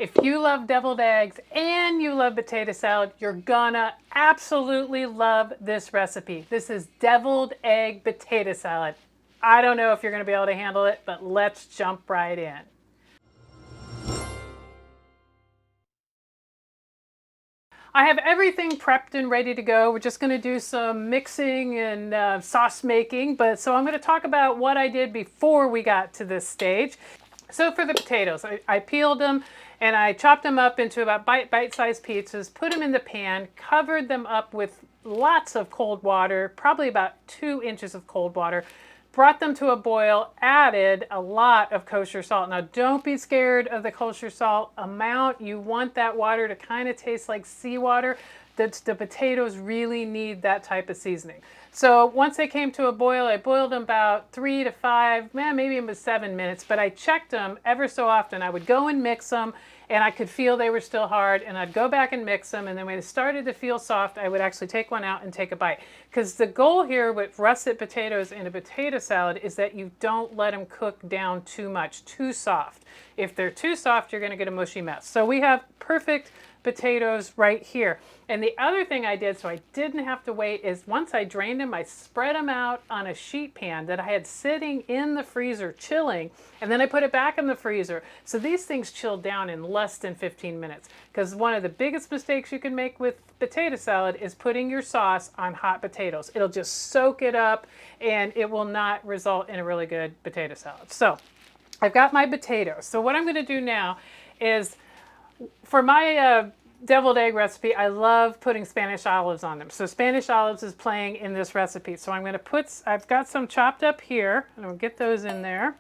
If you love deviled eggs and you love potato salad, you're gonna absolutely love this recipe. This is deviled egg potato salad. I don't know if you're gonna be able to handle it, but let's jump right in. I have everything prepped and ready to go. We're just going to do some mixing and sauce making, so I'm going to talk about what I did before we got to this stage. So for the potatoes, I peeled them and I chopped them up into about bite-sized pieces, put them in the pan, covered them up with lots of cold water, probably about 2 inches of cold water, brought them to a boil, added a lot of kosher salt. Now don't be scared of the kosher salt amount. You want that water to kind of taste like seawater. The potatoes really need that type of seasoning. So once they came to a boil, I boiled them about 3 to 5, maybe it was 7 minutes, but I checked them ever so often. I would go and mix them, and I could feel they were still hard, and I'd go back and mix them, and then when it started to feel soft, I would actually take one out and take a bite. Because the goal here with russet potatoes in a potato salad is that you don't let them cook down too much, too soft. If they're too soft, you're going to get a mushy mess. So we have perfect potatoes right here. And the other thing I did, so I didn't have to wait, is once I drained them, I spread them out on a sheet pan that I had sitting in the freezer chilling, and then I put it back in the freezer. So these things chilled down in less than 15 minutes. Because one of the biggest mistakes you can make with potato salad is putting your sauce on hot potatoes. It'll just soak it up and it will not result in a really good potato salad. So I've got my potatoes. So what I'm going to do now is, for my deviled egg recipe, I love putting Spanish olives on them. So Spanish olives is playing in this recipe. So I'm going to I've got some chopped up here, and I'll get those in there.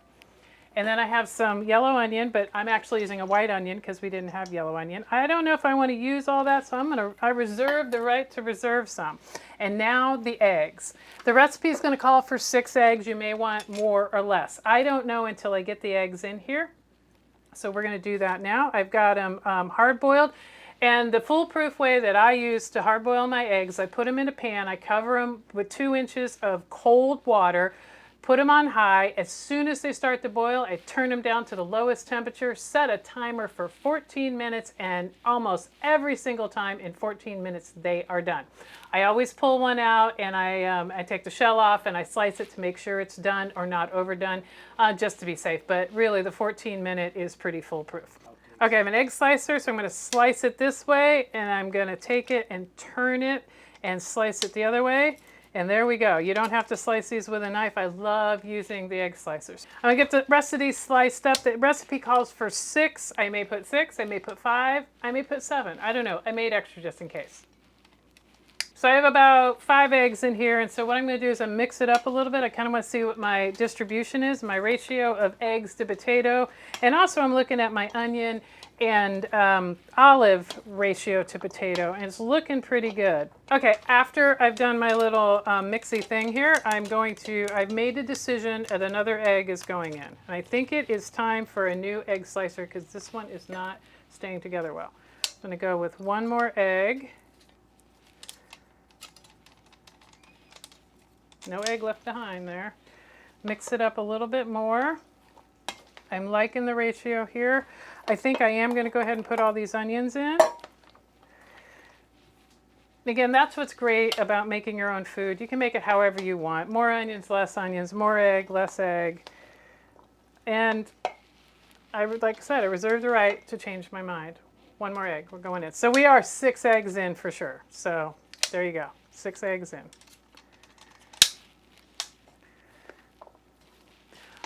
And then I have some yellow onion, but I'm actually using a white onion because we didn't have yellow onion. I don't know if I want to use all that, so I reserve the right to reserve some. And now the eggs. The recipe is going to call for 6 eggs. You may want more or less. I don't know until I get the eggs in here. So we're going to do that now. I've got them hard-boiled. And the foolproof way that I use to hard-boil my eggs, I put them in a pan, I cover them with 2 inches of cold water, put them on high. As soon as they start to boil, I turn them down to the lowest temperature, set a timer for 14 minutes, and almost every single time in 14 minutes they are done. I always pull one out and I take the shell off and I slice it to make sure it's done or not overdone, just to be safe. But really the 14-minute is pretty foolproof. Okay, I have an egg slicer, so I'm going to slice it this way, and I'm going to take it and turn it and slice it the other way. And there we go. You don't have to slice these with a knife. I love using the egg slicers. I'm going to get the rest of these sliced up. The recipe calls for 6. I may put 6, I may put 5, I may put 7. I don't know. I made extra just in case. So I have about 5 eggs in here, and so what I'm going to do is mix it up a little bit. I kind of want to see what my distribution is, my ratio of eggs to potato, and also I'm looking at my onion and olive ratio to potato, and it's looking pretty good. Okay, after I've done my little mixy thing here, I've made a decision that another egg is going in. And I think it is time for a new egg slicer because this one is not staying together well. I'm going to go with one more egg. No egg left behind there. Mix it up a little bit more. I'm liking the ratio here. I think I am going to go ahead and put all these onions in. Again, that's what's great about making your own food. You can make it however you want. More onions, less onions, more egg, less egg. And like I said, I reserve the right to change my mind. One more egg, we're going in. So we are 6 eggs in for sure. So there you go, 6 eggs in.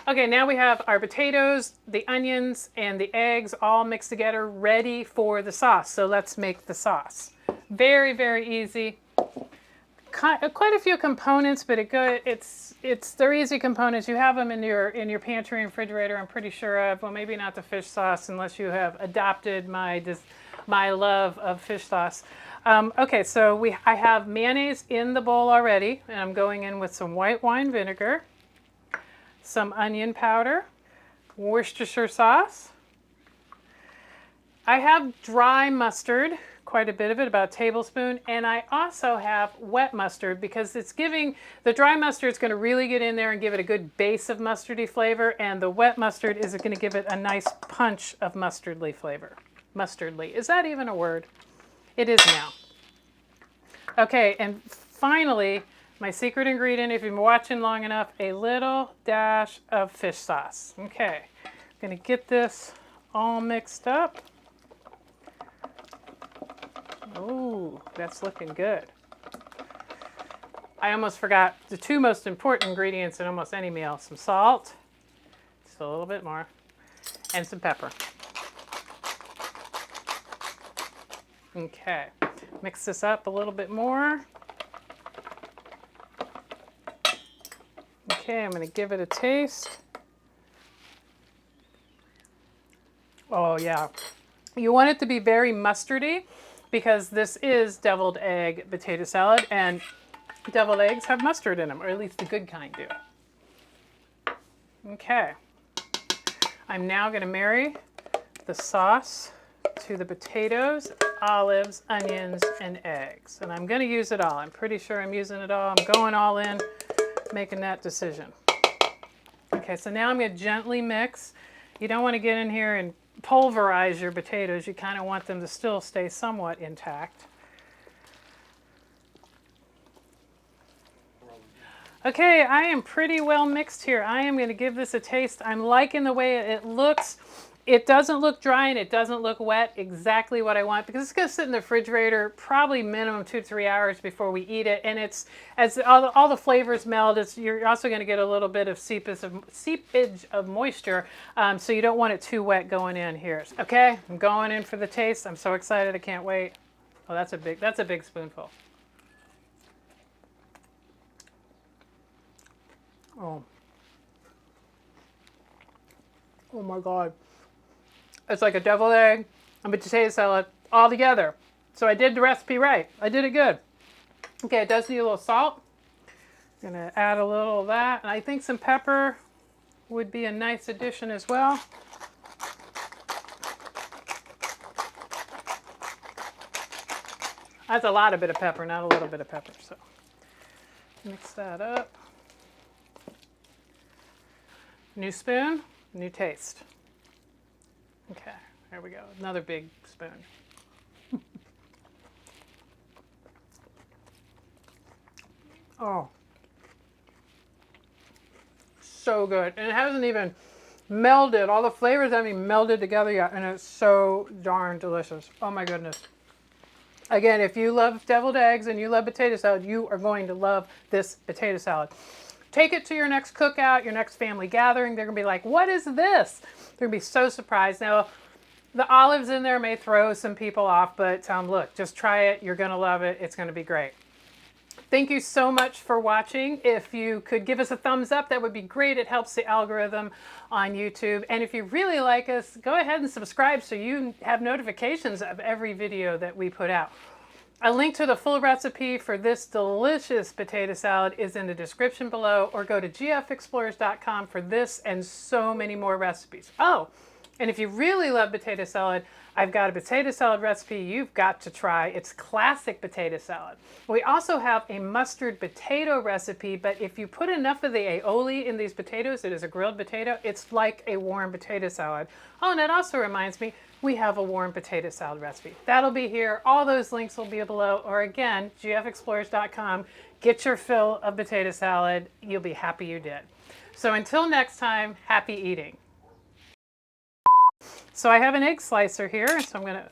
Okay, now we have our potatoes, the onions, and the eggs all mixed together, ready for the sauce. So let's make the sauce. Very, very easy. Quite a few components, but they're easy components. You have them in your pantry and refrigerator, I'm pretty sure of. Well, maybe not the fish sauce unless you have adopted my love of fish sauce. Okay, so I have mayonnaise in the bowl already, and I'm going in with some white wine vinegar, some onion powder, Worcestershire sauce. I have dry mustard, quite a bit of it, about a tablespoon, and I also have wet mustard because the dry mustard is going to really get in there and give it a good base of mustardy flavor, and the wet mustard is going to give it a nice punch of mustardly flavor. Mustardly. Is that even a word? It is now. Okay, and finally, my secret ingredient, if you've been watching long enough, a little dash of fish sauce. Okay, I'm gonna get this all mixed up. Ooh, that's looking good. I almost forgot the two most important ingredients in almost any meal. Some salt, just a little bit more, and some pepper. Okay, mix this up a little bit more. Okay, I'm going to give it a taste. Oh yeah, you want it to be very mustardy because this is deviled egg potato salad, and deviled eggs have mustard in them, or at least the good kind do. Okay, I'm now going to marry the sauce to the potatoes, olives, onions, and eggs. And I'm going to use it all. I'm pretty sure I'm using it all. I'm going all in, making that decision. Okay, so now I'm going to gently mix. You don't want to get in here and pulverize your potatoes. You kind of want them to still stay somewhat intact. Okay, I am pretty well mixed here. I am going to give this a taste. I'm liking the way it looks. It doesn't look dry and it doesn't look wet, exactly what I want, because it's going to sit in the refrigerator probably minimum 2 to 3 hours before we eat it. And it's, as all the flavors meld, you're also going to get a little bit of seepage of moisture, so you don't want it too wet going in here. Okay, I'm going in for the taste. I'm so excited, I can't wait. Oh, that's a big spoonful. Oh. Oh my God. It's like a deviled egg and potato salad all together. So I did the recipe right. I did it good. Okay, it does need a little salt. I'm gonna add a little of that. And I think some pepper would be a nice addition as well. That's a lot of bit of pepper, not a little bit of pepper. So mix that up. New spoon, new taste. Okay, there we go. Another big spoon. Oh, so good. And it hasn't even melded. All the flavors haven't even melded together yet, and it's so darn delicious. Oh my goodness. Again, if you love deviled eggs and you love potato salad, you are going to love this potato salad. Take it to your next cookout, your next family gathering. They're going to be like, what is this? They're going to be so surprised. Now, the olives in there may throw some people off, but look, just try it. You're going to love it. It's going to be great. Thank you so much for watching. If you could give us a thumbs up, that would be great. It helps the algorithm on YouTube. And if you really like us, go ahead and subscribe so you have notifications of every video that we put out. A link to the full recipe for this delicious potato salad is in the description below, or go to gfexplorers.com for this and so many more recipes. Oh, and if you really love potato salad, I've got a potato salad recipe you've got to try. It's classic potato salad. We also have a mustard potato recipe, but if you put enough of the aioli in these potatoes, it is a grilled potato, it's like a warm potato salad. Oh, and that also reminds me, we have a warm potato salad recipe. That'll be here. All those links will be below, or again, gfexplorers.com. Get your fill of potato salad. You'll be happy you did. So until next time, happy eating. So I have an egg slicer here, so I'm going to,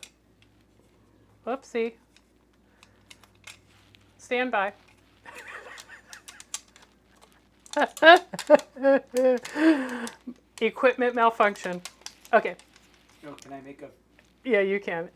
whoopsie, stand by. Equipment malfunction. Okay. Oh, can I make a... Yeah, you can.